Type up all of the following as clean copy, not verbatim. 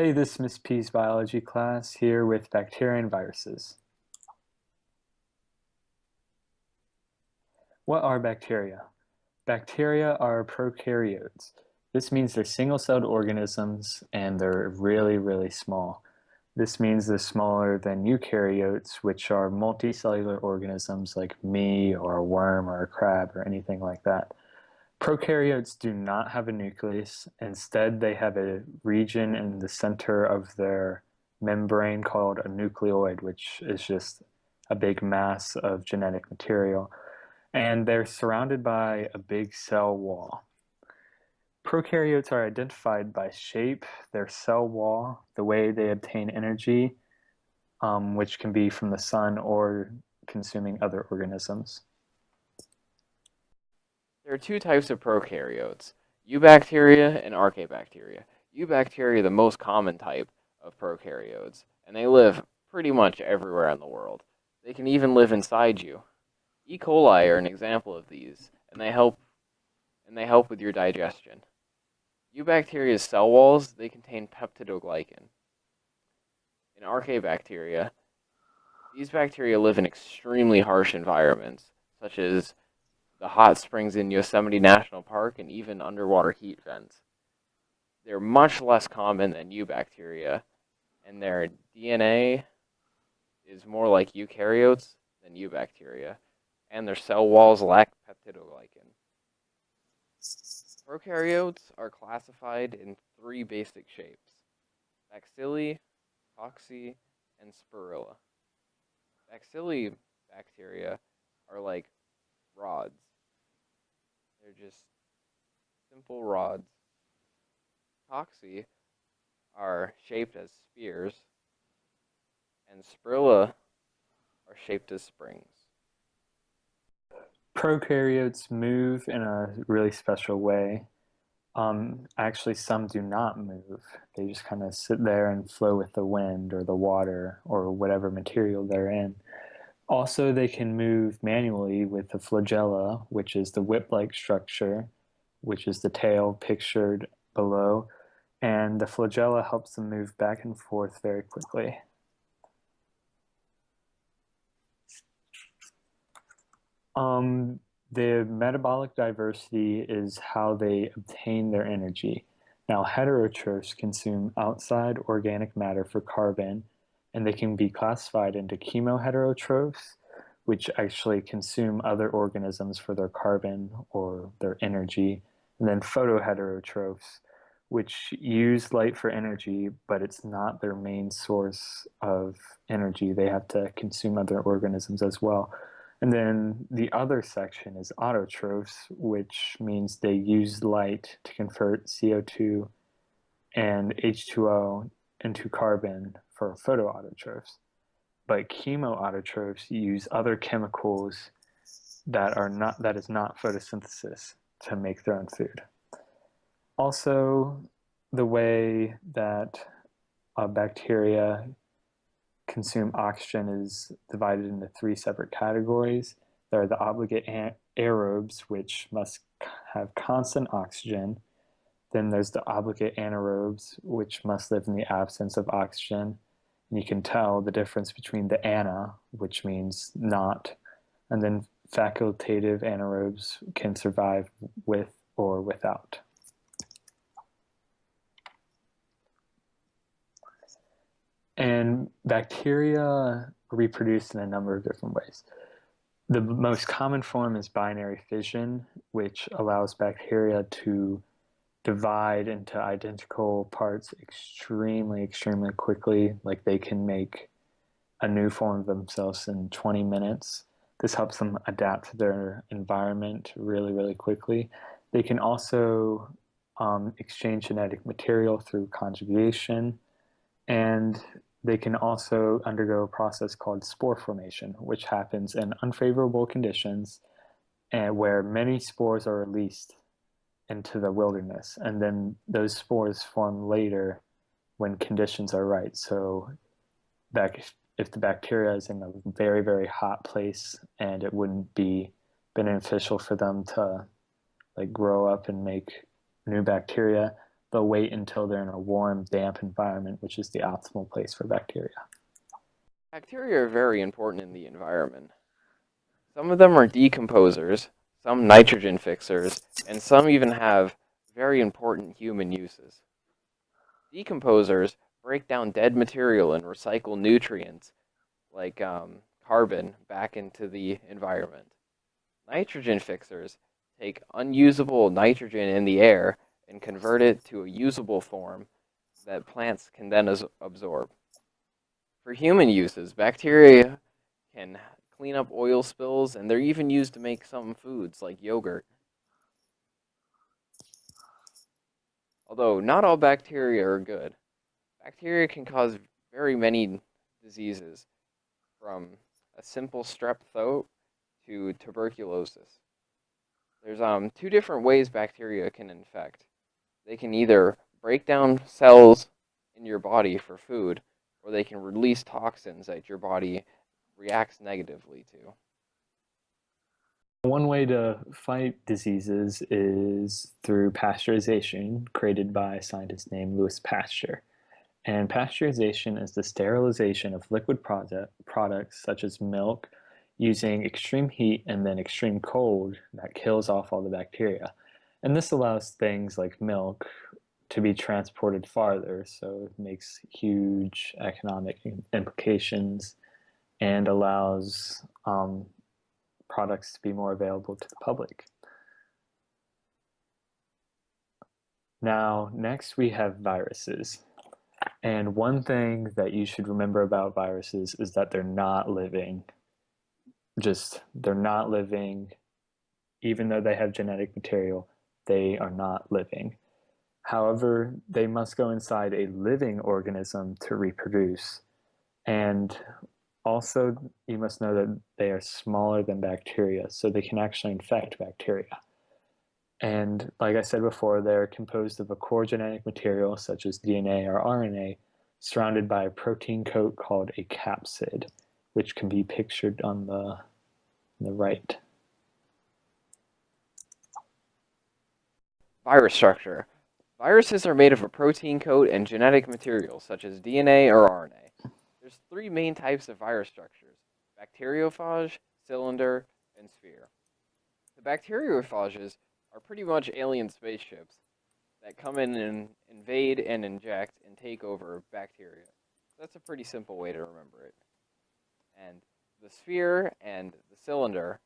Hey, this is Miss P's biology class here with bacteria and viruses. What are bacteria? Bacteria are prokaryotes. This means they're single-celled organisms and they're really, really small. This means they're smaller than eukaryotes, which are multicellular organisms like me or a worm or a crab or anything like that. Prokaryotes do not have a nucleus. Instead, they have a region in the center of their membrane called a nucleoid, which is just a big mass of genetic material. And they're surrounded by a big cell wall. Prokaryotes are identified by shape, their cell wall, the way they obtain energy, which can be from the sun or consuming other organisms. There are two types of prokaryotes, eubacteria and archaebacteria. Eubacteria are the most common type of prokaryotes, and they live pretty much everywhere in the world. They can even live inside you. E. coli are an example of these, and they help with your digestion. Eubacteria's cell walls, they contain peptidoglycan. In archaebacteria, these bacteria live in extremely harsh environments, such as the hot springs in Yosemite National Park, and even underwater heat vents. They're much less common than eubacteria, and their DNA is more like eukaryotes than eubacteria, and their cell walls lack peptidoglycan. Prokaryotes are classified in three basic shapes: bacilli, cocci, and spirilla. Bacilli bacteria are like rods. They're just simple rods. Cocci are shaped as spears, and spirilla are shaped as springs. Prokaryotes move in a really special way. Actually, some do not move. They just kind of sit there and flow with the wind or the water or whatever material they're in. Also, they can move manually with the flagella, which is the whip-like structure, which is the tail pictured below, and the flagella helps them move back and forth very quickly. Um, the metabolic diversity is how they obtain their energy. Now, heterotrophs consume outside organic matter for carbon, and they can be classified into chemoheterotrophs, which actually consume other organisms for their carbon or their energy, and then photoheterotrophs, which use light for energy, but it's not their main source of energy. They have to consume other organisms as well. And then the other section is autotrophs, which means they use light to convert CO2 and H2O into carbon for photoautotrophs. But chemoautotrophs use other chemicals that is not photosynthesis to make their own food. Also, the way that bacteria consume oxygen is divided into three separate categories. There are the obligate aerobes, which must have constant oxygen. Then there's the obligate anaerobes, which must live in the absence of oxygen. And you can tell the difference between the ana, which means not, and then facultative anaerobes can survive with or without. And bacteria reproduce in a number of different ways. The most common form is binary fission, which allows bacteria to divide into identical parts extremely, extremely quickly. Like they can make a new form of themselves in 20 minutes. This helps them adapt to their environment really, really quickly. They can also exchange genetic material through conjugation, and they can also undergo a process called spore formation, which happens in unfavorable conditions and where many spores are released into the wilderness. And then those spores form later when conditions are right. So back if the bacteria is in a very, very hot place and it wouldn't be beneficial for them to like grow up and make new bacteria, they'll wait until they're in a warm, damp environment, which is the optimal place for bacteria. Bacteria are very important in the environment. Some of them are decomposers, some nitrogen fixers, and some even have very important human uses. Decomposers break down dead material and recycle nutrients like carbon back into the environment. Nitrogen fixers take unusable nitrogen in the air and convert it to a usable form that plants can then absorb. For human uses, bacteria can clean up oil spills, and they're even used to make some foods like yogurt. Although not all bacteria are good. Bacteria can cause very many diseases, from a simple strep throat to tuberculosis. There's two different ways bacteria can infect. They can either break down cells in your body for food, or they can release toxins that your body reacts negatively to. One way to fight diseases is through pasteurization, created by a scientist named Louis Pasteur. And pasteurization is the sterilization of liquid products such as milk using extreme heat and then extreme cold that kills off all the bacteria. And this allows things like milk to be transported farther, so it makes huge economic implications and allows products to be more available to the public. Now, next we have viruses. And one thing that you should remember about viruses is that they're not living. They're not living, even though they have genetic material, they are not living. However, they must go inside a living organism to reproduce. And also, you must know that they are smaller than bacteria, so they can actually infect bacteria. And like I said before, they're composed of a core genetic material such as DNA or RNA, surrounded by a protein coat called a capsid, which can be pictured on the right. Virus structure. Viruses are made of a protein coat and genetic material such as DNA or RNA. There's three main types of virus structures: bacteriophage, cylinder, and sphere. The bacteriophages are pretty much alien spaceships that come in and invade and inject and take over bacteria. That's a pretty simple way to remember it. And the sphere and the cylinder,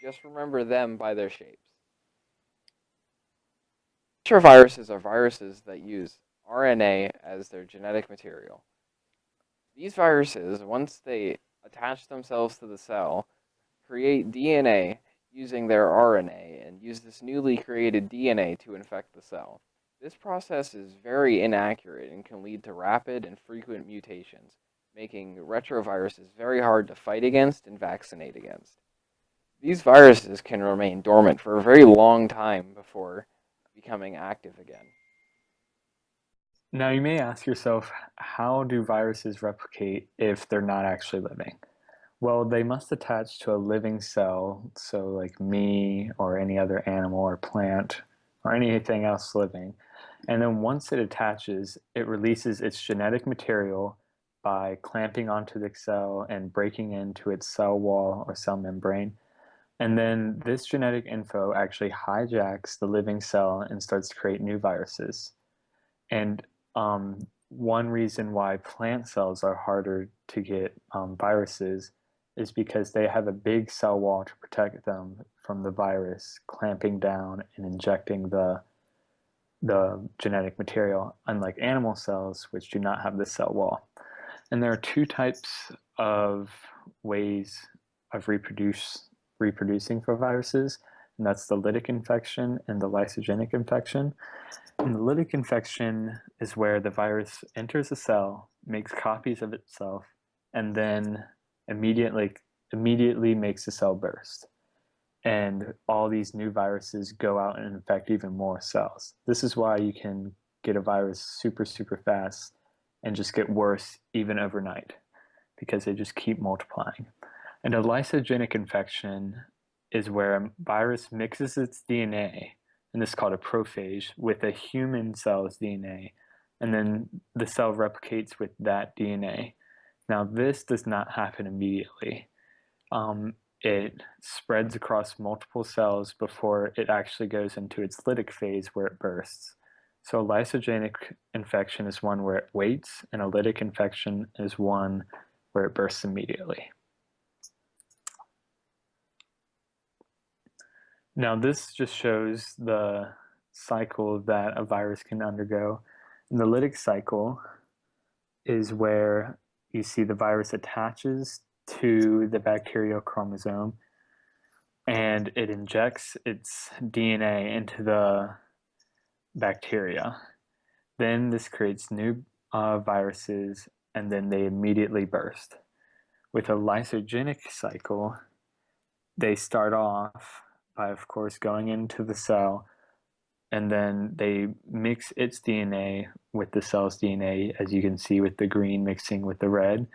just remember them by their shapes. Retroviruses are viruses that use RNA as their genetic material. These viruses, once they attach themselves to the cell, create DNA using their RNA and use this newly created DNA to infect the cell. This process is very inaccurate and can lead to rapid and frequent mutations, making retroviruses very hard to fight against and vaccinate against. These viruses can remain dormant for a very long time before becoming active again. Now, you may ask yourself, how do viruses replicate if they're not actually living? Well, they must attach to a living cell, so like me or any other animal or plant or anything else living. And then once it attaches, it releases its genetic material by clamping onto the cell and breaking into its cell wall or cell membrane. And then this genetic info actually hijacks the living cell and starts to create new viruses. And one reason why plant cells are harder to get viruses is because they have a big cell wall to protect them from the virus clamping down and injecting the genetic material, unlike animal cells, which do not have the cell wall. And there are two types of ways of reproducing for viruses, and that's the lytic infection and the lysogenic infection. And the lytic infection is where the virus enters a cell, makes copies of itself, and then immediately makes the cell burst. And all these new viruses go out and infect even more cells. This is why you can get a virus super, super fast and just get worse even overnight, because they just keep multiplying. And a lysogenic infection is where a virus mixes its DNA and this is called a prophage, with a human cell's DNA, and then the cell replicates with that DNA. Now, this does not happen immediately. It spreads across multiple cells before it actually goes into its lytic phase where it bursts. So a lysogenic infection is one where it waits, and a lytic infection is one where it bursts immediately. Now, this just shows the cycle that a virus can undergo. And the lytic cycle is where you see the virus attaches to the bacterial chromosome and it injects its DNA into the bacteria. Then this creates new viruses and then they immediately burst. With a lysogenic cycle, they start off by, of course, going into the cell and then they mix its DNA with the cell's DNA, as you can see with the green mixing with the red.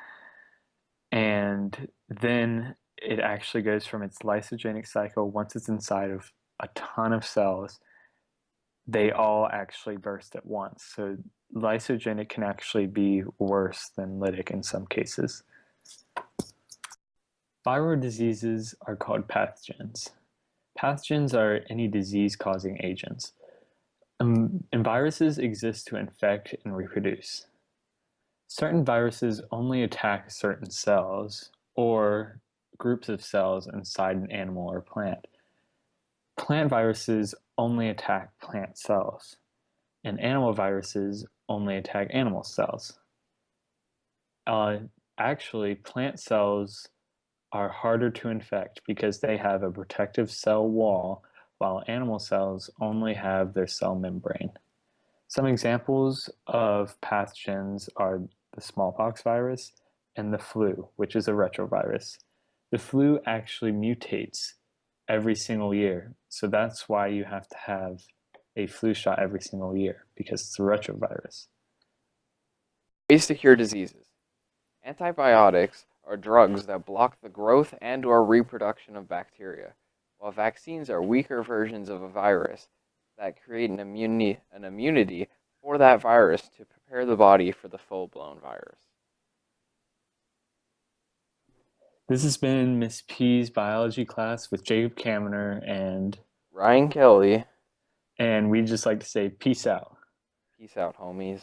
And then it actually goes from its lysogenic cycle, once it's inside of a ton of cells, they all actually burst at once. So lysogenic can actually be worse than lytic in some cases. Viral diseases are called pathogens. Pathogens are any disease-causing agents. And viruses exist to infect and reproduce. Certain viruses only attack certain cells or groups of cells inside an animal or plant. Plant viruses only attack plant cells, and animal viruses only attack animal cells. Actually, plant cells are harder to infect because they have a protective cell wall, while animal cells only have their cell membrane. Some examples of pathogens are the smallpox virus and the flu, which is a retrovirus. The flu actually mutates every single year, so that's why you have to have a flu shot every single year, because it's a retrovirus. Ways to cure diseases. Antibiotics are drugs that block the growth and/or reproduction of bacteria, while vaccines are weaker versions of a virus that create an immunity for that virus to prepare the body for the full-blown virus. This has been Miss P's biology class with Jacob Kaminer, Ryan Kelly, and we'd just like to say peace out. peace out, homies.